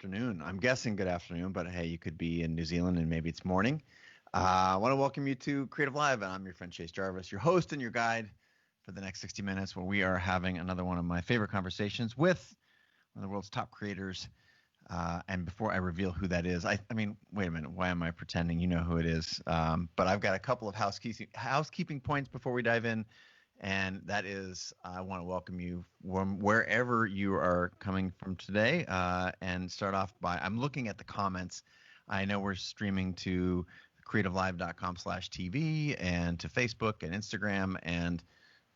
afternoon. I'm guessing good afternoon, but hey, you could be in New Zealand and maybe it's morning. I want to welcome you to Creative Live, and I'm your friend Chase Jarvis, your host and your guide for the next 60 minutes, where we are having another one of my favorite conversations with one of the world's top creators. And before I reveal who that is, I mean, wait a minute, why am I pretending you know who it is? But I've got a couple of housekeeping points before we dive in. And that is, I want to welcome you from wherever you are coming from today, and start off by, I'm looking at the comments. I know we're streaming to creativelive.com/TV and to Facebook and Instagram and,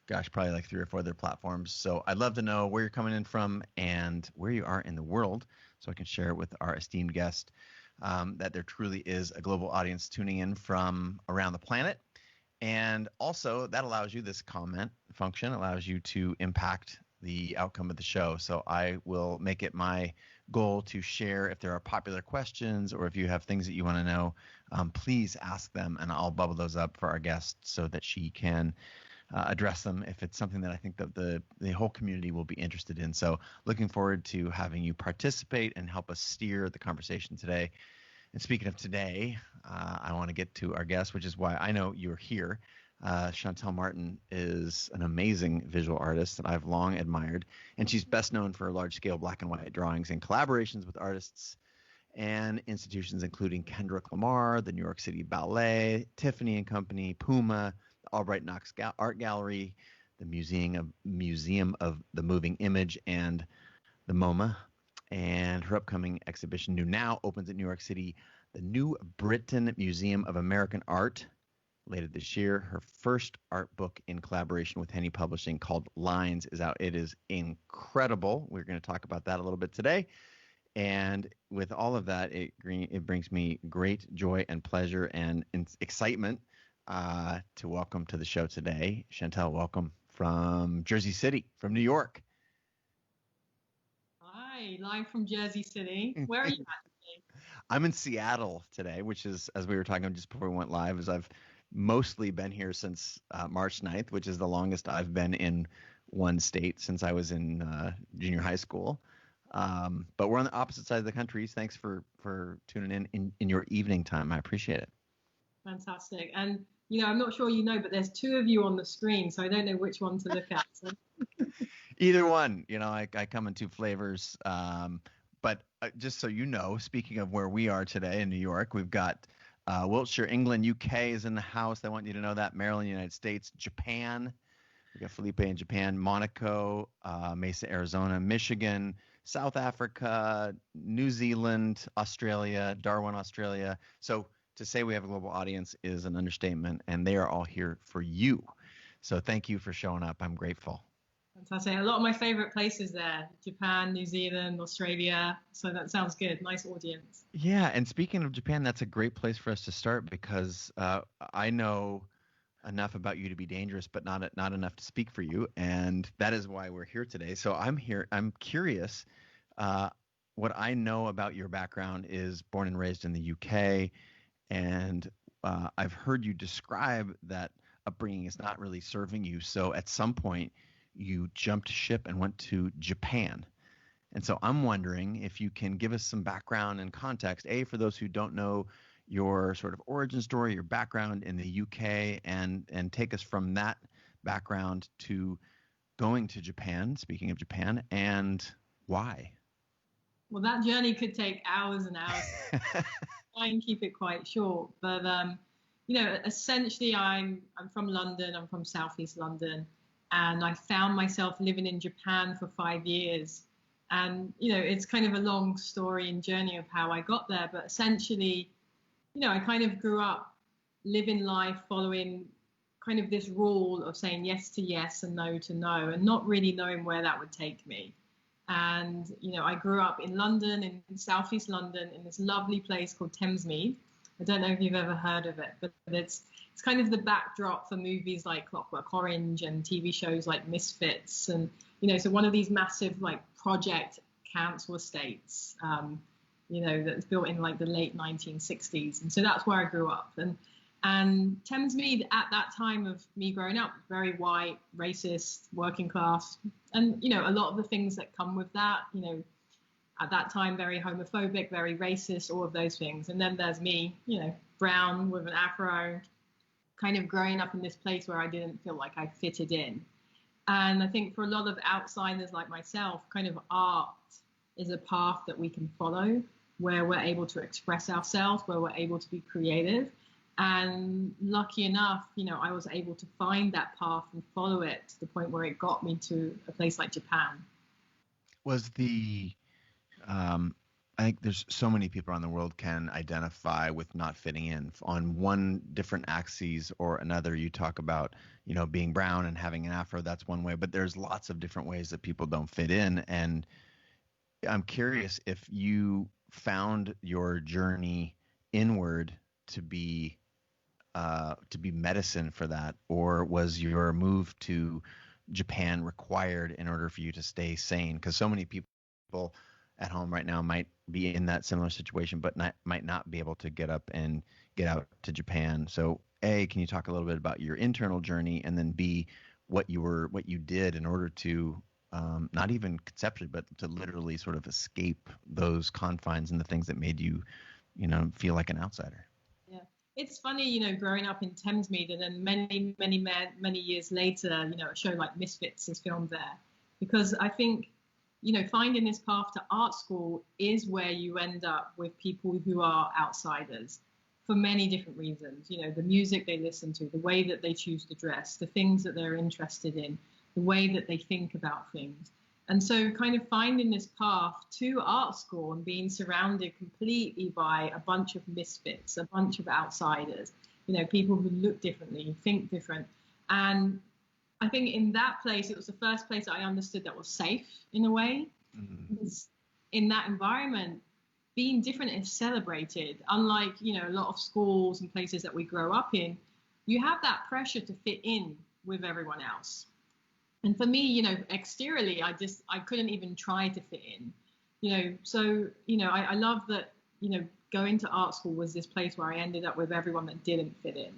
gosh, probably like 3 or 4 other platforms. So I'd love to know where you're coming in from and where you are in the world so I can share it with our esteemed guest, that there truly is a global audience tuning in from around the planet. And also that allows you, this comment function allows you to impact the outcome of the show. So I will make it my goal to share if there are popular questions or if you have things that you want to know, please ask them and I'll bubble those up for our guest so that she can address them if it's something that I think that the whole community will be interested in. So looking forward to having you participate and help us steer the conversation today. And speaking of today, I want to get to our guest, which is why I know you're here. Chantel Martin is an amazing visual artist that I've long admired, and she's best known for large-scale black and white drawings and collaborations with artists and institutions including Kendrick Lamar, the New York City Ballet, Tiffany and Company, Puma, the Albright Knox Art Gallery, the Museum of the Moving Image, and the MoMA. And her upcoming exhibition, New Now, opens at New York City, the New Britain Museum of American Art, later this year. Her first art book in collaboration with Henny Publishing called Lines is out. It is incredible. We're going to talk about that a little bit today. And with all of that, it brings me great joy and pleasure and excitement to welcome to the show today. Chantel, welcome from Jersey City, from New York. Hi, live from Jersey City. Where are you at today? I'm in Seattle today, which is, as we were talking just before we went live, is I've mostly been here since March 9th, which is the longest I've been in one state since I was in junior high school. But we're on the opposite side of the country. Thanks for tuning in your evening time. I appreciate it. Fantastic. And, I'm not sure you know, but there's 2 of you on the screen, so I don't know which one to look at. So. Either one, I come in 2 flavors. But just so you know, speaking of where we are today in New York, we've got Wiltshire, England, UK is in the house. I want you to know that. Maryland, United States, Japan. We got Felipe in Japan, Monaco, Mesa, Arizona, Michigan, South Africa, New Zealand, Australia, Darwin, Australia. So to say we have a global audience is an understatement, and they are all here for you. So thank you for showing up. I'm grateful. Fantastic. A lot of my favorite places there, Japan, New Zealand, Australia. So that sounds good. Nice audience. Yeah. And speaking of Japan, that's a great place for us to start because I know enough about you to be dangerous, but not enough to speak for you. And that is why we're here today. So I'm curious. What I know about your background is born and raised in the UK. And I've heard you describe that upbringing is not really serving you. So at some point, you jumped ship and went to Japan. And so I'm wondering if you can give us some background and context, for those who don't know your sort of origin story, your background in the UK, and take us from that background to going to Japan, speaking of Japan, and why. Well, that journey could take hours and hours. Try and keep it quite short. But, essentially I'm from London. I'm from Southeast London. And I found myself living in Japan for 5 years. And, it's kind of a long story and journey of how I got there. But essentially, I kind of grew up living life following kind of this rule of saying yes to yes and no to no, and not really knowing where that would take me. And, I grew up in London, in Southeast London, in this lovely place called Thamesmead. I don't know if you've ever heard of it, but it's kind of the backdrop for movies like Clockwork Orange and TV shows like Misfits. And, so one of these massive like project council estates, that's built in like the late 1960s. And so that's where I grew up. And Thamesmead at that time of me growing up, very white, racist, working class, and, a lot of the things that come with that, at that time very homophobic, very racist, all of those things. And then there's me, brown with an afro, kind of growing up in this place where I didn't feel like I fitted in. And I think for a lot of outsiders like myself, kind of art is a path that we can follow, where we're able to express ourselves, where we're able to be creative. And lucky enough, I was able to find that path and follow it to the point where it got me to a place like Japan. Was the I think there's so many people around the world can identify with not fitting in on one different axis or another. You talk about, being brown and having an afro. That's one way, but there's lots of different ways that people don't fit in. And I'm curious if you found your journey inward to be medicine for that, or was your move to Japan required in order for you to stay sane? Because so many people at home right now might be in that similar situation, but might not be able to get up and get out to Japan. So A, can you talk a little bit about your internal journey, and then B, what you did in order to not even conceptually, but to literally sort of escape those confines and the things that made you, feel like an outsider? Yeah. It's funny, growing up in Thamesmead, and then many years later, a show like Misfits is filmed there, because I think, finding this path to art school is where you end up with people who are outsiders for many different reasons. The music they listen to, the way that they choose to dress, the things that they're interested in, the way that they think about things. And so kind of finding this path to art school and being surrounded completely by a bunch of misfits, a bunch of outsiders, people who look differently, think different. And I think in that place, it was the first place that I understood that was safe in a way. Mm-hmm. Because in that environment, being different is celebrated. Unlike, a lot of schools and places that we grow up in, you have that pressure to fit in with everyone else. And for me, exteriorly, I couldn't even try to fit in, so, I love that, going to art school was this place where I ended up with everyone that didn't fit in.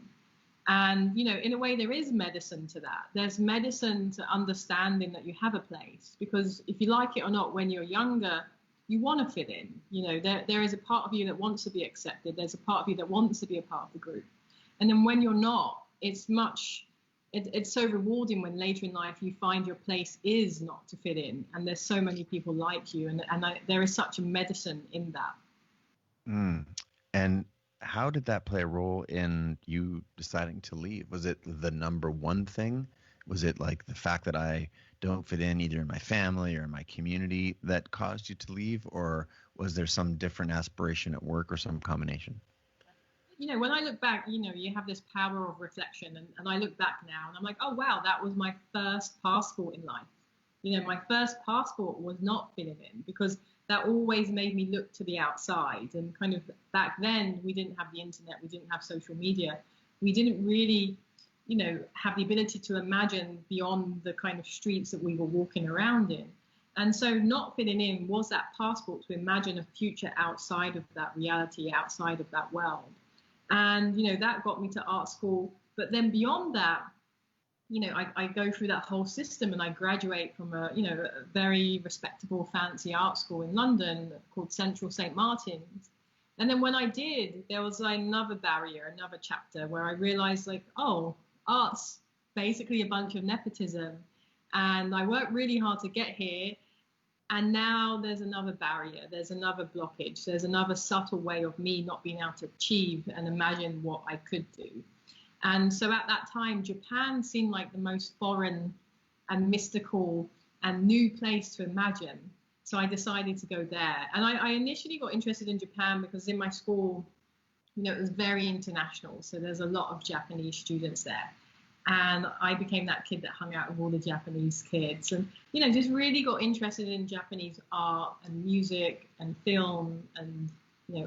And, in a way, there is medicine to that. There's medicine to understanding that you have a place, because if you like it or not, when you're younger, you want to fit in. There is a part of you that wants to be accepted. There's a part of you that wants to be a part of the group. And then when you're not, it's so rewarding when later in life you find your place is not to fit in, and there's so many people like you, and there is such a medicine in that. And how did that play a role in you deciding to leave? Was it the number one thing? Was it like the fact that I don't fit in either in my family or in my community that caused you to leave, or was there some different aspiration at work or some combination? When I look back, you have this power of reflection, and I look back now and I'm like, oh, wow, that was my first passport in life. My first passport was not fitting in, because that always made me look to the outside. And kind of back then, we didn't have the internet, we didn't have social media. We didn't really, have the ability to imagine beyond the kind of streets that we were walking around in. And so not fitting in was that passport to imagine a future outside of that reality, outside of that world. And, that got me to art school. But then beyond that, I go through that whole system, and I graduate from a very respectable, fancy art school in London called Central St. Martin's. And then when I did, there was another barrier, another chapter where I realized, art's basically a bunch of nepotism. And I worked really hard to get here. And now there's another barrier, there's another blockage, there's another subtle way of me not being able to achieve and imagine what I could do. And so at that time, Japan seemed like the most foreign and mystical and new place to imagine. So I decided to go there. And I initially got interested in Japan because in my school, it was very international. So there's a lot of Japanese students there. And I became that kid that hung out with all the Japanese kids, and, just really got interested in Japanese art and music and film and,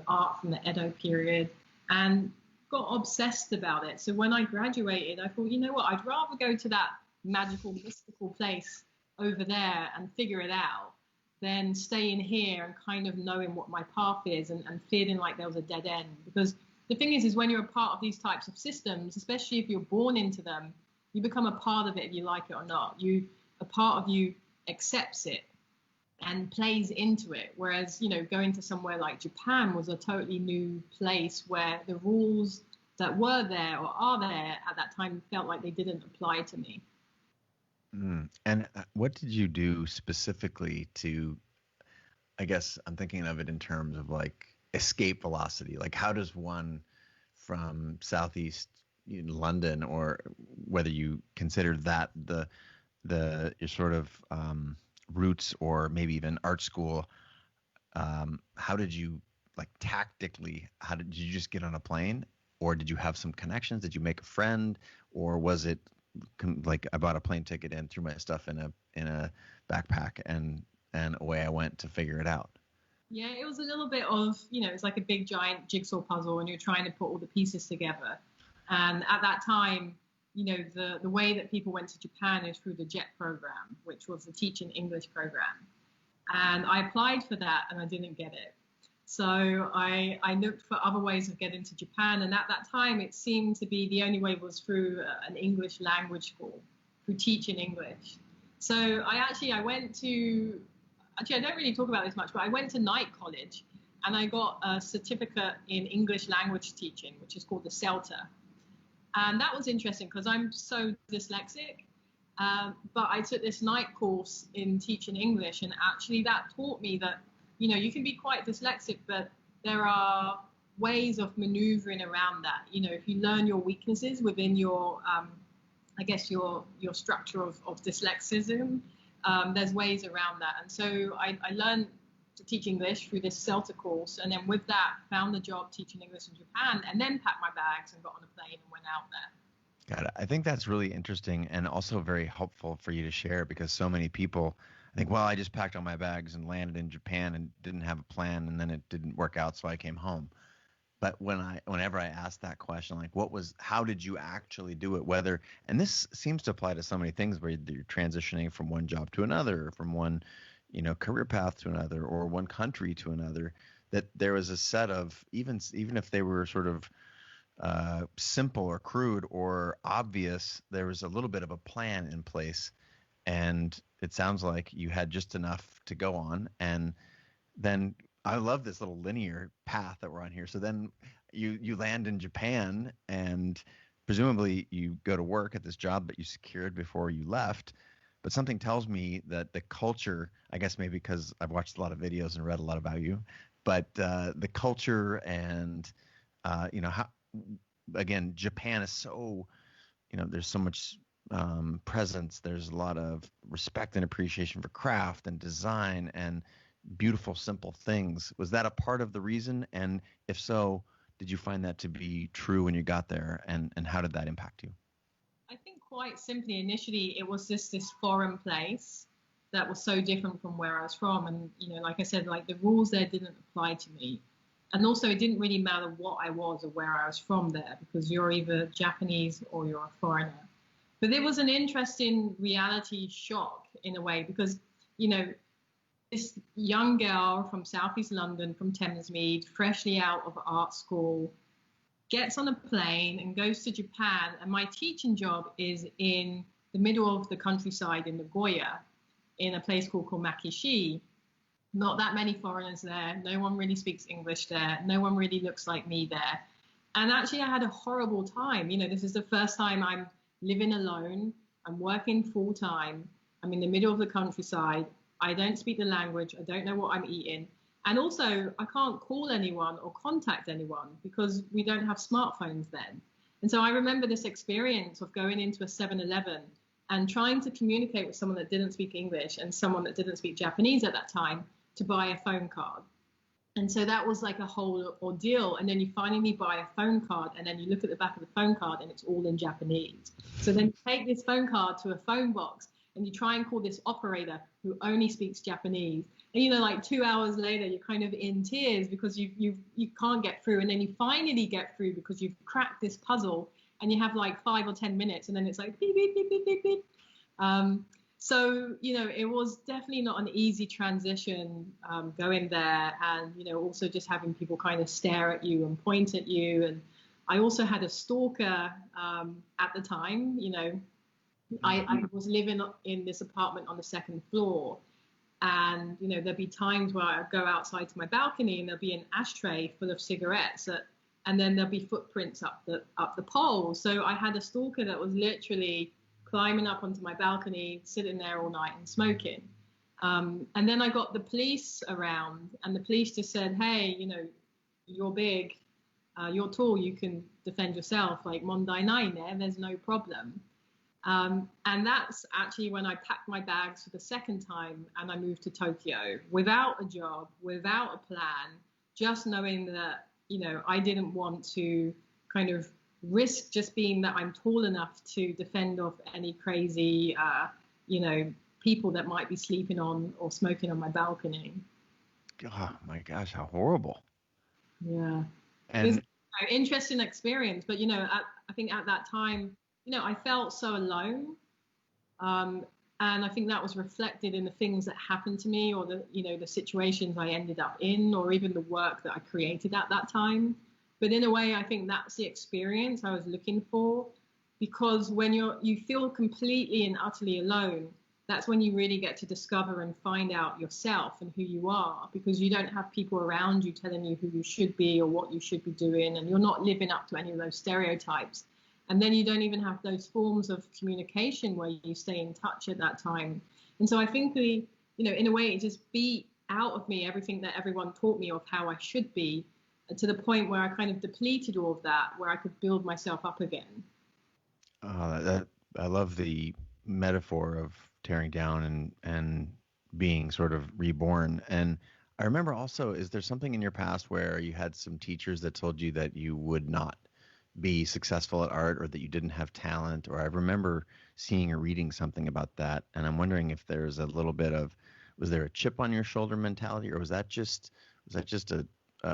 art from the Edo period, and got obsessed about it. So when I graduated, I thought, I'd rather go to that magical, mystical place over there and figure it out than staying here and kind of knowing what my path is and feeling like there was a dead end. Because the thing is when you're a part of these types of systems, especially if you're born into them, you become a part of it if you like it or not. A part of you accepts it. and plays into it. Whereas, going to somewhere like Japan was a totally new place where the rules that were there or are there at that time felt like they didn't apply to me. And what did you do specifically to, I guess I'm thinking of it in terms of like escape velocity. Like how does one from Southeast London, or whether you consider that your sort of roots, or maybe even art school, how did you, like, tactically, did you just get on a plane, or did you have some connections? Did you make a friend, or was it like I bought a plane ticket and threw my stuff in a backpack and away I went to figure it out? Yeah, it was a little bit of, it's like a big giant jigsaw puzzle and you're trying to put all the pieces together. And at that time, the way that people went to Japan is through the JET program, which was the Teaching English program. And I applied for that and I didn't get it. So I looked for other ways of getting to Japan. And at that time, it seemed to be the only way was through an English language school, through Teaching English. So I went to, I don't really talk about this much, but I went to night college and I got a certificate in English language teaching, which is called the CELTA. And that was interesting because I'm so dyslexic. But I took this night course in teaching English, and actually that taught me that, you can be quite dyslexic, but there are ways of maneuvering around that. If you learn your weaknesses within your, I guess, your structure of dyslexism, there's ways around that. And so I learned to teach English through this CELTA course, and then with that found the job teaching English in Japan, and then packed my bags and got on a plane and went out there. Got it. I think that's really interesting and also very helpful for you to share, because so many people think, well, I just packed all my bags and landed in Japan and didn't have a plan, and then it didn't work out, so I came home. But whenever I ask that question, like, how did you actually do it? And this seems to apply to so many things where you're transitioning from one job to another, or from one, career path to another, or one country to another, that there was a set of, even if they were sort of simple or crude or obvious, there was a little bit of a plan in place. And it sounds like you had just enough to go on. And then I love this little linear path that we're on here. So then you land in Japan, and presumably you go to work at this job that you secured before you left. But something tells me that the culture, I guess maybe because I've watched a lot of videos and read a lot about you, but the culture and, how, again, Japan is so, there's so much presence. There's a lot of respect and appreciation for craft and design and beautiful, simple things. Was that a part of the reason? And if so, did you find that to be true when you got there? And how did that impact you? I think quite simply, initially, it was just this foreign place that was so different from where I was from. And, like I said, like the rules there didn't apply to me. And also it didn't really matter what I was or where I was from there, because you're either Japanese or you're a foreigner. But there was an interesting reality shock in a way, because, this young girl from Southeast London, from Thamesmead, freshly out of art school, gets on a plane and goes to Japan. And my teaching job is in the middle of the countryside in Nagoya, in a place called Komakishi. Not that many foreigners there. No one really speaks English there. No one really looks like me there. And actually, I had a horrible time. This is the first time I'm living alone. I'm working full time. I'm in the middle of the countryside. I don't speak the language. I don't know what I'm eating. And also, I can't call anyone or contact anyone because we don't have smartphones then. And so I remember this experience of going into a 7-Eleven and trying to communicate with someone that didn't speak English and someone that didn't speak Japanese at that time to buy a phone card. And so that was like a whole ordeal. And then you finally buy a phone card, and then you look at the back of the phone card and it's all in Japanese. So then you take this phone card to a phone box and you try and call this operator who only speaks Japanese. And, like 2 hours later, you're kind of in tears because you can't get through. And then you finally get through because you've cracked this puzzle, and you have like 5 or 10 minutes, and then it's like beep, beep, beep, beep, beep, beep. So, it was definitely not an easy transition going there, and, also just having people kind of stare at you and point at you. And I also had a stalker at the time. I was living in this apartment on the second floor, And, there'd be times where I'd go outside to my balcony and there'll be an ashtray full of cigarettes and then there'll be footprints up the pole. So I had a stalker that was literally climbing up onto my balcony, sitting there all night and smoking. And then I got the police around, and the police just said, hey, you're big, you're tall, you can defend yourself, like Monday night there, there's no problem. And that's actually when I packed my bags for the second time and I moved to Tokyo without a job, without a plan, just knowing that, I didn't want to kind of risk just being that I'm tall enough to defend off any crazy, people that might be sleeping on or smoking on my balcony. Oh my gosh, how horrible. Yeah. And it's an interesting experience, but, I think at that time, I felt so alone. And I think that was reflected in the things that happened to me, or the situations I ended up in, or even the work that I created at that time. But in a way, I think that's the experience I was looking for, because when you feel completely and utterly alone, that's when you really get to discover and find out yourself and who you are, because you don't have people around you telling you who you should be or what you should be doing, and you're not living up to any of those stereotypes. And then you don't even have those forms of communication where you stay in touch at that time. And so I think in a way, it just beat out of me everything that everyone taught me of how I should be, to the point where I kind of depleted all of that, where I could build myself up again. I love the metaphor of tearing down and being sort of reborn. And I remember also, is there something in your past where you had some teachers that told you that you would not be successful at art, or that you didn't have talent? Or I remember seeing or reading something about that, and I'm wondering if there's a little bit of, was there a chip on your shoulder mentality, or was that just a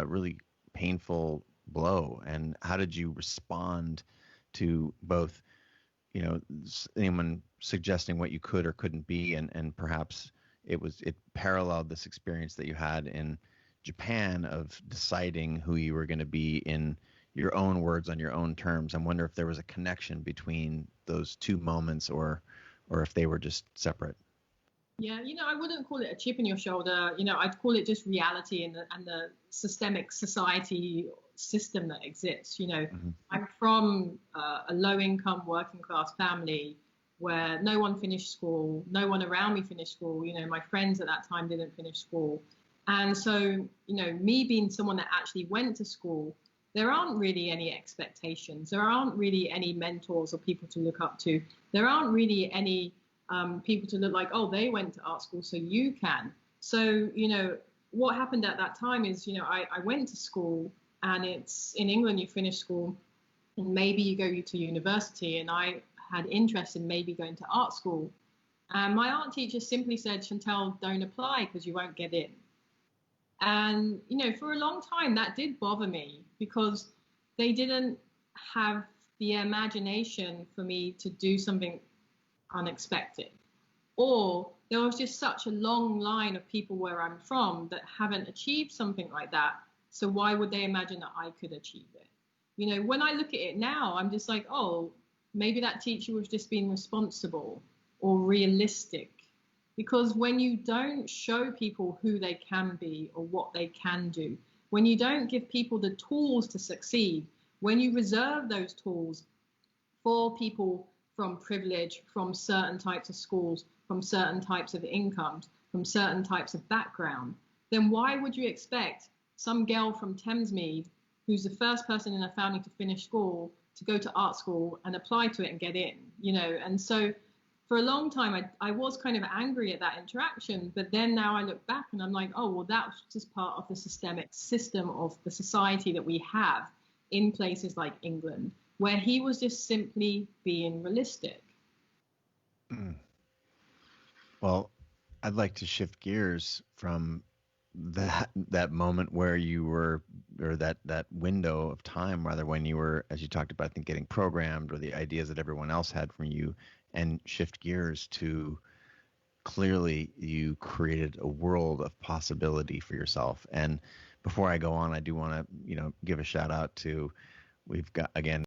really painful blow? And how did you respond to both, anyone suggesting what you could or couldn't be, and perhaps it paralleled this experience that you had in Japan of deciding who you were going to be in your own words on your own terms? I wonder if there was a connection between those two moments, or if they were just separate. Yeah, I wouldn't call it a chip in your shoulder. I'd call it just reality and the systemic society system that exists. Mm-hmm. I'm from a low-income working class family where no one finished school, no one around me finished school. My friends at that time didn't finish school. And so, me being someone that actually went to school, there aren't really any expectations. There aren't really any mentors or people to look up to. There aren't really any people to look like, oh, they went to art school, so you can. So, what happened at that time is, I went to school, and it's in England, you finish school and maybe you go to university. And I had interest in maybe going to art school. And my art teacher simply said, Chantel, don't apply because you won't get in. And, for a long time, that did bother me, because they didn't have the imagination for me to do something unexpected. Or there was just such a long line of people where I'm from that haven't achieved something like that. So why would they imagine that I could achieve it? When I look at it now, I'm just like, oh, maybe that teacher was just being responsible or realistic. Because when you don't show people who they can be or what they can do, when you don't give people the tools to succeed, when you reserve those tools for people from privilege, from certain types of schools, from certain types of incomes, from certain types of background, then why would you expect some girl from Thamesmead, who's the first person in her family to finish school, to go to art school and apply to it and get in? And so for a long time, I was kind of angry at that interaction. But then now I look back and I'm like, oh, well, that was just part of the systemic system of the society that we have in places like England, where he was just simply being realistic. Mm. Well, I'd like to shift gears from that moment where you were, or that window of time, rather, when you were, as you talked about, I think, getting programmed, or the ideas that everyone else had from you, and shift gears to, clearly you created a world of possibility for yourself. And before I go on, I do want to, give a shout out to, we've got, again,